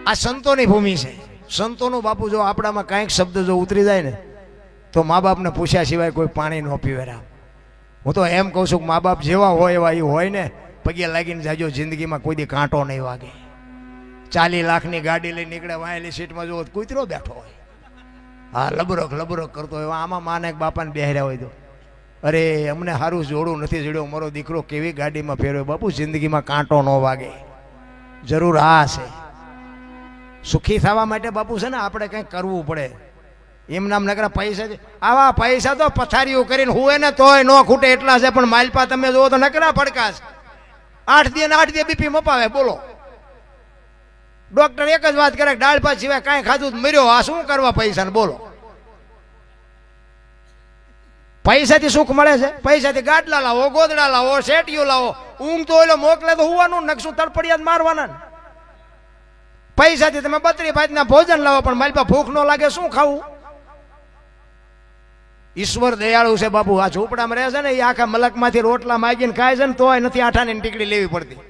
આ સંતોની ભૂમિ છે. સંતોનું બાપુ જો આપણામાં કાંઈક શબ્દ જો ઉતરી જાય ને તો મા બાપને પૂછ્યા સિવાય કોઈ પાણી ન પીવે. રામ, હું તો એમ કહું છું કે મા બાપ જેવા હોય એવા એ હોય ને, પગે લાગીને જાજો, જિંદગીમાં કોઈ દી કાંટો નહીં વાગે. 40 લાખની ગાડી લઈને નીકળે, વાયેલી સીટમાં જો કૂતરો બેઠો હોય, હા લબરક લબરક કરતો હોય, આમાં માને બાપાને બેહર્યા હોય તો અરે અમને સારું જોડું નથી જડ્યો, મારો દીકરો કેવી ગાડીમાં ફેરવ્યો. બાપુ જિંદગીમાં કાંટો ન વાગે. જરૂર આ છે. સુખી થવા માટે બાપુ છે ને આપણે કંઈક કરવું પડે. એમ નામ નકરા પૈસા છે, આવા પૈસા તો પથારીઓ કરીને હુએ ને તોય ન ખૂટે એટલા છે. પણ માલપા તમે જુઓ તો નકરા પડકાશ. 8 દી ને 8 દી બીપી મપાવે. બોલો, ડોક્ટર એક જ વાત કરે, દાળ ભાત સિવાય કાંઈ ખાધું મર્યો. આ શું કરવા પૈસા ને? બોલો, પૈસાથી સુખ મળે છે? પૈસાથી ગાડલા લાવો, ગોદડા લાવો, શેટીઓ લાવો. ઊંઘ તો ઓલો મોકલે તો હુવાનું, નકશું તડપડિયાત મારવાના. પૈસાથી તમે 32 ભાતના ભોજન લાવો, પણ મારી પાસે ભૂખ ન લાગે, શું ખાવું? ઈશ્વર દયાળુ છે બાપુ. આ ઝૂંપડામાં રહે છે ને એ આખા મલકમાંથી રોટલા માગીને ખાય છે ને તોય નથી આઠાની ટીકડી લેવી પડતી.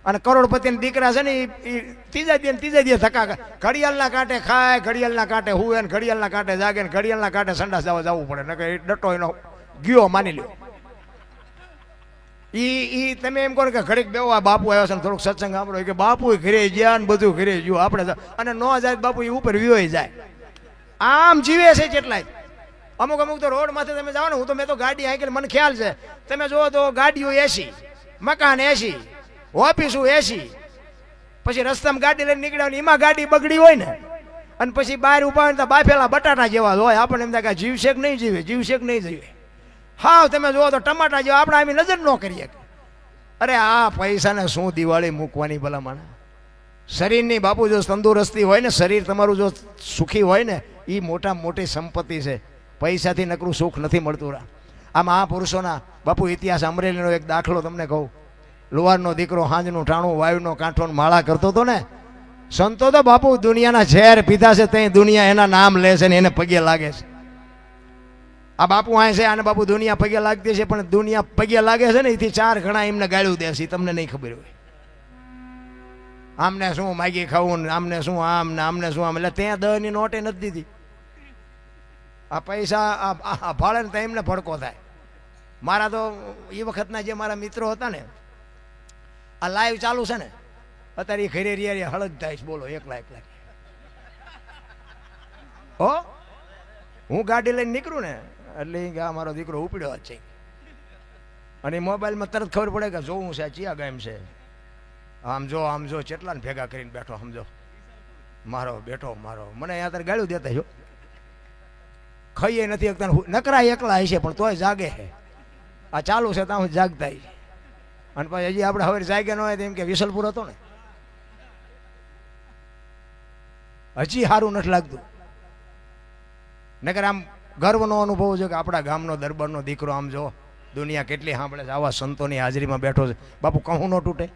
અને કરોડપતિના દીકરા છે ને એ ત્રીજા દે ધક્કા ઘડિયાળના કાંઠે ખાય, ઘડિયાળના કાંઠે હુએ ને ઘડિયાળના કાંઠે જાગે ને ઘડિયાળના કાંઠે સંડાસ જવું પડે. નકર ડટો એનો ગયો માની લ્યો. ઈ તમે એમ કહો કે ઘડીક બેવો, આ બાપુ આવ્યો છે ને થોડુંક સત્સંગ સાંભળો કે બાપુ ઘરે ગયા ને બધું ઘરે ગયું આપણે, અને ન જાય બાપુ એ ઉપર વ્યોય જાય. આમ જીવે છે કેટલાય. અમુક તો રોડ માથે તમે જાઓ ને, હું તો મેં તો ગાડી હાંકી, મને ખ્યાલ છે. તમે જુઓ તો ગાડીઓ 80, મકાન 80, ઓફિસો 80, પછી રસ્તામાં ગાડી લઈને નીકળ્યા ને એમાં ગાડી બગડી હોય ને, અને પછી બહાર ઉભા હોય તો બાફેલા બટાટા જેવા હોય. આપણને એમ થાય કે જીવશે કે નહીં જીવે, જીવશે કે નહીં જીવે. હા તમે જુઓ તો ટમાટા જેવા આપણે આવી નજર ન કરીએ. અરે આ પૈસાને શું દિવાળી મૂકવાની ભલામણ. શરીરની બાપુ જો તંદુરસ્તી હોય ને, શરીર તમારું જો સુખી હોય ને, એ મોટામાં મોટી સંપત્તિ છે. પૈસાથી નકરું સુખ નથી મળતું. આ મહાપુરુષોના બાપુ ઇતિહાસ, અમરેલીનો એક દાખલો તમને કહું. લુવારનો દીકરો હાંજનું ટાણું વાયુનો કાંઠો માળા કરતો હતો ને, સંતો તો બાપુ દુનિયાના ઝેર પીધા છે, ત્યાં દુનિયા એના નામ લે છે ને એને પગે લાગે છે. આ બાપુ અહીં છે, આને બાપુ દુનિયા પગે લાગતી છે, પણ દુનિયા પગે લાગે છે ને એથી 4 ગણા એમને ગાળ્યું દે છે. તમને નહીં ખબર હોય. આમને શું માગી ખાવું ને, આમને શું આમ ને, આમને શું આમ. એટલે ત્યાં 10 ની નોટે નથી દીધી. આ પૈસા ભાળે ને તો એમને ભડકો થાય. મારા તો એ વખતના જે મારા મિત્રો હતા ને, આ લાઈવ ચાલુ છે ને અત્યારે, એ ઘરે રિયા હળદ થાય છે. બોલો, એકલા હો. હું ગાડી લઈને નીકળું ને એટલે કે આ મારો દીકરો ઉપડ્યો જ છે, અને મોબાઈલમાં તરત ખબર પડે કે જોવું છે ચિયા ગામ છે. આમ જો ચેટલાને ભેગા કરીને બેઠો, સમજો મારો બેઠો મારો. મને અહીંયા તારે ગાળ્યું દેતા જો, ખાઈએ નથી એકતા, નકરા એકલા હશે પણ તોય જાગે છે. આ ચાલુ છે ત્યાં જાગતા. અને પછી હજી આપણે હવે જાગ્યા ન હોય તો એમ કે વિસલપુર હતો ને, હજી સારું નથી લાગતું. નકર આમ ગર્વનો અનુભવ છે કે આપણા ગામનો દરબારનો દીકરો, આમ જો દુનિયા કેટલી સાંભળે છે, આવા સંતોની હાજરીમાં બેઠો છે. બાપુ કહું ન તૂટે,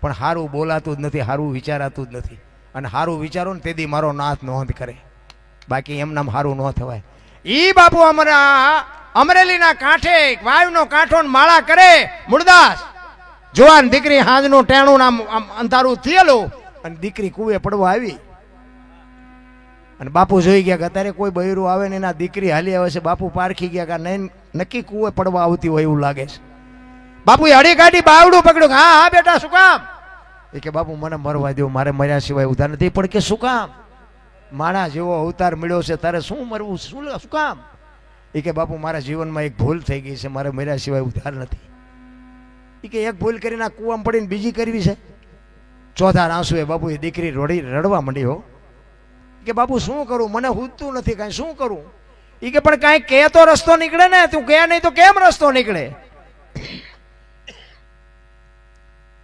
પણ સારું બોલાતું જ નથી, સારું વિચારાતું જ નથી. અને સારું વિચારો ને તેથી મારો નાથ નોંધ કરે, બાકી એમનામ સારું ન થવાય. ઈ બાપુ અમરેલીના કાંઠે વાયુનો કાંઠો માળા કરે. મૂળદાસ જુવાન દીકરી હાંજનું ટેણું નામ અંધારું થયેલું, અને દીકરી કુવે પડવા આવી. અને બાપુ જોઈ ગયા કે અત્યારે કોઈ બૈરું આવે ને એના દીકરી હાલી આવે છે. બાપુ પારખી ગયા કે નહીં, નક્કી કુવે પડવા આવતી હોય એવું લાગે છે. બાપુએ હળી કાઢી બાવડું પકડ્યું. હા બેટા શું કામ? એ કે બાપુ મને મરવા દો, મારે મર્યા સિવાય ઉધાર નથી. પણ કે શું કામ? માણા જેવો અવતાર મળ્યો છે, તારે શું મરવું, શું કામ? એ કે બાપુ મારા જીવનમાં એક ભૂલ થઈ ગઈ છે, મારે મર્યા સિવાય ઉધાર નથી. એ કે એક ભૂલ કરીને આ કૂવામાં પડીને બીજી કરવી છે. ચોથા આંસુએ બાપુ એ દીકરી રડવા માંડી. હો કે બાપુ શું કરું, મને હુજતું નથી કાંઈ, શું કરું? એ કે પણ કાંઈ કે તો રસ્તો નીકળે ને, તું કે નહીં તો કેમ રસ્તો નીકળે?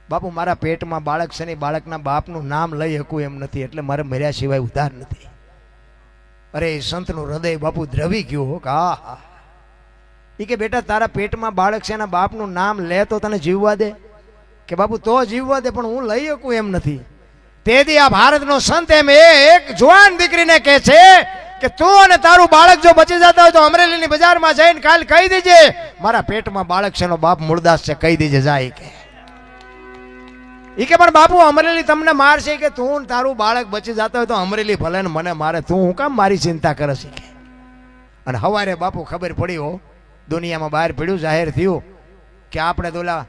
બાપુ મારા પેટમાં બાળક છે ને, બાળકના બાપનું નામ લઈ શકું એમ નથી, એટલે મારે મર્યા સિવાય ઉધાર નથી. અરે સંતનું હૃદય બાપુ દ્રવી ગયું. હા એ કે બેટા તારા પેટમાં બાળક છે, એના બાપનું નામ લે તો તને જીવવા દે? કે બાપુ તો જીવવા દે, પણ હું લઈ શકું એમ નથી. તેથી આ ભારતનો સંત એમ એક જુવાન દીકરીને કહે છે કે તું અને તારું બાળક જો બચી જતા હોય તો અમરેલીની બજારમાં જઈને કાલ કહી દેજે મારા પેટમાં બાળક છે, એનો બાપ મૂળદાસ છે, કહી દેજે જાય. કે એ કે પણ બાપુ અમરેલી તમને મારશે કે તું તારું બાળક બચી જતો હોય તો અમરેલી ભલે ને મને મારે, તું હું કામ મારી ચિંતા કરે છે કે. અને હવારે બાપુ ખબર પડી હો, દુનિયામાં બહાર પડ્યું, જાહેર થયું કે આપણે દોલા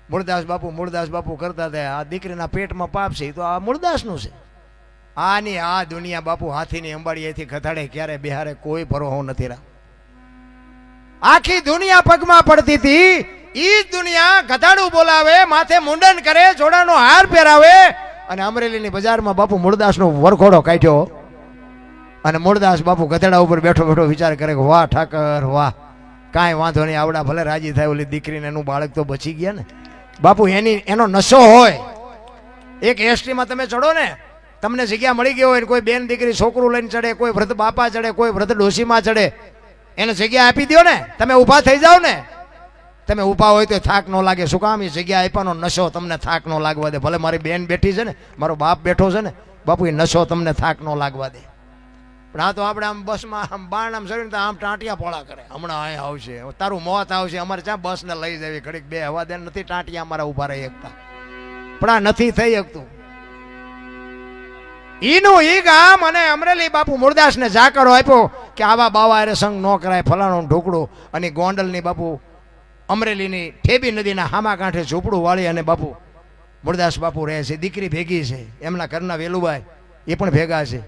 મૂળદાસ બાપુ કરતા હતા, આ દીકરીના પેટમાં પાપ છે તો આ મૂળદાસનું છે. આની આ દુનિયા બાપુ હાથીની અંબાડીએથી ખથાડે ક્યારે બિહારે કોઈ ભરોહો નથી રહ્યા. આખી દુનિયા પગમાં પડતી હતી, ઈ દુનિયા ગધાડું બોલાવે, માથે મુંડન કરે, જોડાનો હાર પહેરાવે. અને અમરેલીની બજારમાં બાપુ મૂળદાસનો વરઘોડો કાઢ્યો અને મૂળદાસ બાપુ ગધેડા ઉપર બેઠો બેઠો વિચાર કરે કે વાહ ઠાકર વાહ, કાંઈ વાંધો નહીં, આવડા ભલે રાજી થાય, ઓલી દીકરીને એનું બાળક તો બચી ગયા ને. બાપુ એનો નશો હોય. એક એસટીમાં તમે ચડો ને, તમને જગ્યા મળી ગઈ હોય, કોઈ બેન દીકરી છોકરું લઈને ચડે, કોઈ વૃદ્ધ બાપા ચડે, કોઈ વૃદ્ધ ડોશીમાં ચડે, એને જગ્યા આપી દો ને, તમે ઊભા થઈ જાઓ ને. તમે ઊભા હોય તો થાક ન લાગે. શું કામ? એ જગ્યા આપ્યાનો નશો તમને થાક ન લાગવા દે. ભલે મારી બેન બેઠી છે ને, મારો બાપ બેઠો છે ને, બાપુ એ નશો તમને થાક ન લાગવા દે. પણ આ તો આપણે આમ બસમાં આમ બાણ આમ ચડીને તો આમ ટાંટિયા પોળા કરે, હમણાં અહીં આવશે, તારું મોત આવશે, અમારે ક્યાં બસને લઈ જવી, ઘડીક બે હવા દે, નથી ટાંટિયા અમારા ઊભા રહી શકતા. પણ આ નથી થઈ શકતું. ઈનું ઈ ગામ અને અમરેલી બાપુ મૂળદાસને જાકરો આપ્યો કે આવા બાવા અરે સંગ ન કરાય, ફલાણું ઢોકળું. અને ગોંડલની બાપુ અમરેલીની ઠેબી નદીના હામા કાંઠે ઝૂંપડું વાળી અને બાપુ મૂળદાસ બાપુ રહે છે. દીકરી ભેગી છે, એમના ઘરના વેલુભાઈ એ પણ ભેગા છે.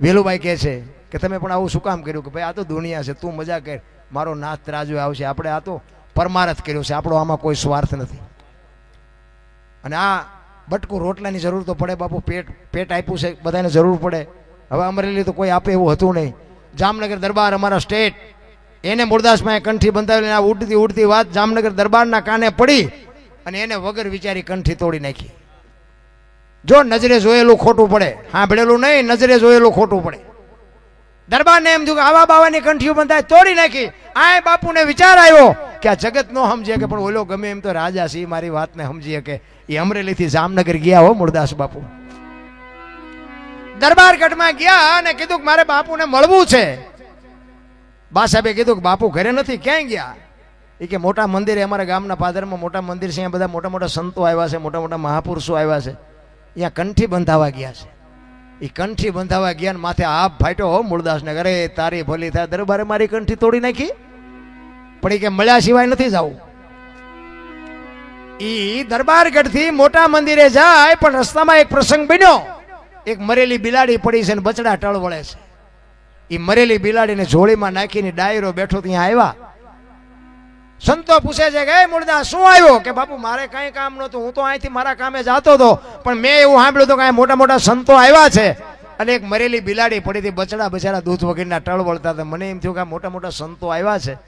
વેલુભાઈ કહે છે કે તમે પણ આવું શું કામ કર્યું? કે ભાઈ આ તો દુનિયા છે, તું મજા કર, મારો નાથ ત્રાજુ આવશે, આપણે આ તો પરમારથ કર્યો છે, આપણો આમાં કોઈ સ્વાર્થ નથી. અને આ બટકું રોટલાની જરૂર તો પડે બાપુ, પેટ આપ્યું છે બધાને જરૂર પડે. હવે અમરેલી તો કોઈ આપે એવું હતું નહીં. જામનગર દરબાર અમારા સ્ટેટ, એને મૂળદાસમાં કંઠી બંધાવેલી, આ ઉડતી ઉડતી વાત જામનગર દરબારના કાને પડી અને એને વગર વિચારી કંઠી તોડી નાખી. જો નજરે જોયેલું ખોટું પડે, સાંભળેલું નહીં, નજરે જોયેલું ખોટું પડે. દરબારને એમ થયું કે આવા બાવાની કંઠીઓ બંધાય, તોડી નાખી. આ બાપુને વિચાર આવ્યો કે આ જગત નો સમજે કે પણ ઓલો ગમે એમ તો રાજા છે, મારી વાતને સમજીએ કે એ અમરેલીથી જામનગર ગયા હો મૂળદાસ બાપુ. દરબારગઢમાં ગયા અને કીધું કે મારે બાપુને મળવું છે. બા સાહેબે કીધું કે બાપુ ઘરે નથી, ક્યાંય ગયા? એ કે મોટા મંદિરે, અમારા ગામના પાદરમાં મોટા મંદિર છે, અહીંયા બધા મોટા મોટા સંતો આવ્યા છે, મોટા મોટા મહાપુરુષો આવ્યા છે, અહીંયા કંઠી બંધાવા ગયા છે. એ કંઠી બંધાવા ગયા ને માથે આપ ફાટ્યો હો મૂળદાસને, અરે તારી ભલી થાય, દરબારે મારી કંઠી તોડી નાખી. પણ એ કે મળ્યા સિવાય નથી જવું. ઈ દરબારગઢથી મોટા મંદિરે જાય પણ રસ્તામાં એક પ્રસંગ બન્યો. એક મરેલી બિલાડી પડી છે ને બચડા ટળ વળે છે. એ મરેલી બિલાડીને જોડીમાં નાખીને ડાયરો બેઠો ત્યાં આવ્યા. સંતો પૂછે છે કે મૂળદાસ શું આવ્યો? કે બાપુ મારે કઈ કામ નહોતું, હું તો અહીંથી મારા કામે જતો હતો, પણ મેં એવું સાંભળ્યું હતું કે મોટા મોટા સંતો આવ્યા છે અને એક મરેલી બિલાડી પડી હતી, બચડા બચારા દૂધ વગરના ટળ વળતા હતા. મને એમ થયું કે આ મોટા મોટા સંતો આવ્યા છે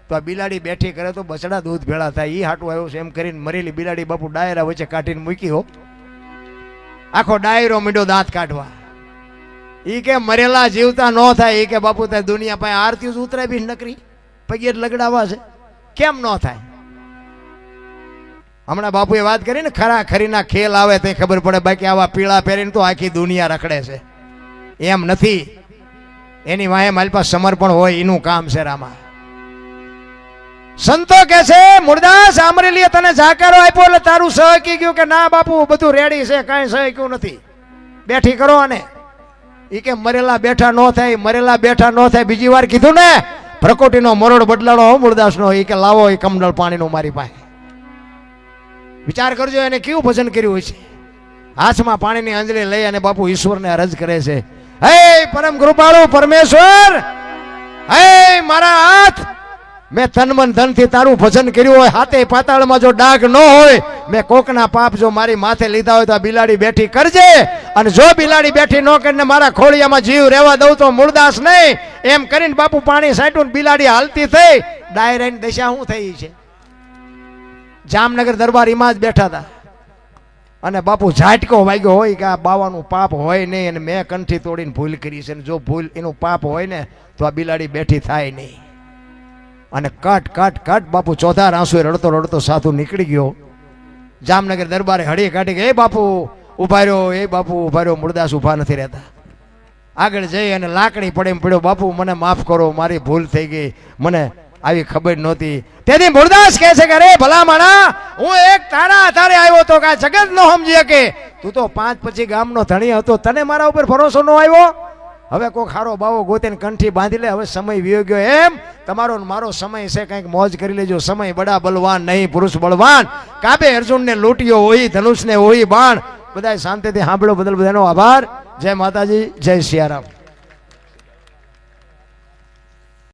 તો આ બિલાડી બેઠી કરે તો બચડા દૂધ ભેળા થાય, એ હાટું આવ્યું છે. એમ કરીને મરેલી બિલાડી બાપુ ડાયરા વચ્ચે કાઢીને મૂકી હો. આખો ડાયરો મીંડો દાંત કાઢવા. ઈ કે મરેલા જીવતા ન થાય. એ કે બાપુ ત્યાં દુનિયા પાસે આરતી ઉતરાવી નકરી પગે લગડાવા છે, કેમ ન થાય? હમણાં બાપુએ વાત કરી ને, ખરા ખરીના ખેલ આવે તે ખબર પડે, બાકી આવા પીળા પહેરીને તો આખી દુનિયા રખડે છે. એમ નથી, એની વાહે મારી પાસે સમર્પણ હોય એનું કામ છે. રામા સંતો કે છે મૂળદાસ અમરેલીએ તને જાકારો આપ્યો એટલે તારું સહકી ગયું કે ના બાપુ બધું રેડી છે, કાંઈ સહક્યું નથી, બેઠી કરો. અને એ કે મરેલા બેઠા ન થાય, મરેલા બેઠા ન થાય. બીજી વાર કીધું ને, પ્રકોટીનો મરોડ બદલાણો હો મૂળદાસનો. એ કે લાવો એ કમંડળ પાણીનું મારી પાસે. વિચાર કરજો એને કેવું ભજન કર્યું હોય છે. હાથમાં પાણીની અંજલી લઈ અને બાપુ ઈશ્વરને અરજ કરે છે, હે પરમ કૃપાળુ પરમેશ્વર, હે મારા હાથ, મેં તન મન ધનથી તારું ભજન કર્યું હોય, હાથે પાતાળમાં જો ડાઘ ન હોય, મેં કોકના પાપ જો મારી માથે લીધા હોય તો આ બિલાડી બેઠી કરજે. અને જો બિલાડી બેઠી ન કરીને મારા ખોળિયામાં જીવ રહેવા દઉં તો મૂળદાસ નહીં. એમ કરીને બાપુ પાણી સાંટ્યું, બિલાડી હાલતી થઈ. ડાયરાની દશા શું થઈ છે? જામનગર દરબાર એમાં જ બેઠા હતા અને બાપુ ઝાટકો વાગ્યો હોય કે આ બાવાનું પાપ હોય નહીં અને મેં કંઠી તોડીને ભૂલ કરી છે, જો ભૂલ એનું પાપ હોય ને તો આ બિલાડી બેઠી થાય નહીં. અને કટ કટ કટ બાપુ ચોથા આંસુએ રડતો રડતો સાધુ નીકળી ગયો. જામનગર દરબારે હળી કાઢી કે એ બાપુ ઉભા રહ્યો, એ બાપુ ઉભા રહ્યો. મૂળદાસ ઉભા નથી રહેતા. આગળ જઈ અને લાકડી પડે એમ પડ્યો, બાપુ મને માફ કરો, મારી ભૂલ થઈ ગઈ, મને આવી ખબર નહોતી. તેથી મુરદાસ કહે છે કે અરે ભલા માણા, હું એક તારા આધારે આવ્યો તો કે જગત નો સમજી કે તું તો 5 પછી ગામનો ધણી હતો, તને મારા ઉપર ભરોસો નો આવ્યો. હવે કોઈ ખારો બાવો ગોતીને કંઠી બાંધી લે. હવે સમય વિયો ગયો. એમ તમારો ને મારો સમય છે, કંઈક મોજ કરી લેજો. સમય બડા બલવાન નહીં, પુરુષ બળવાન. કાબે અર્જુનને લૂંટ્યો હોય, ધનુષને હોય બાણ. બધા શાંતિથી સાંભળો. બદલ બધાનો આભાર. જય માતાજી, જય સિયારામ.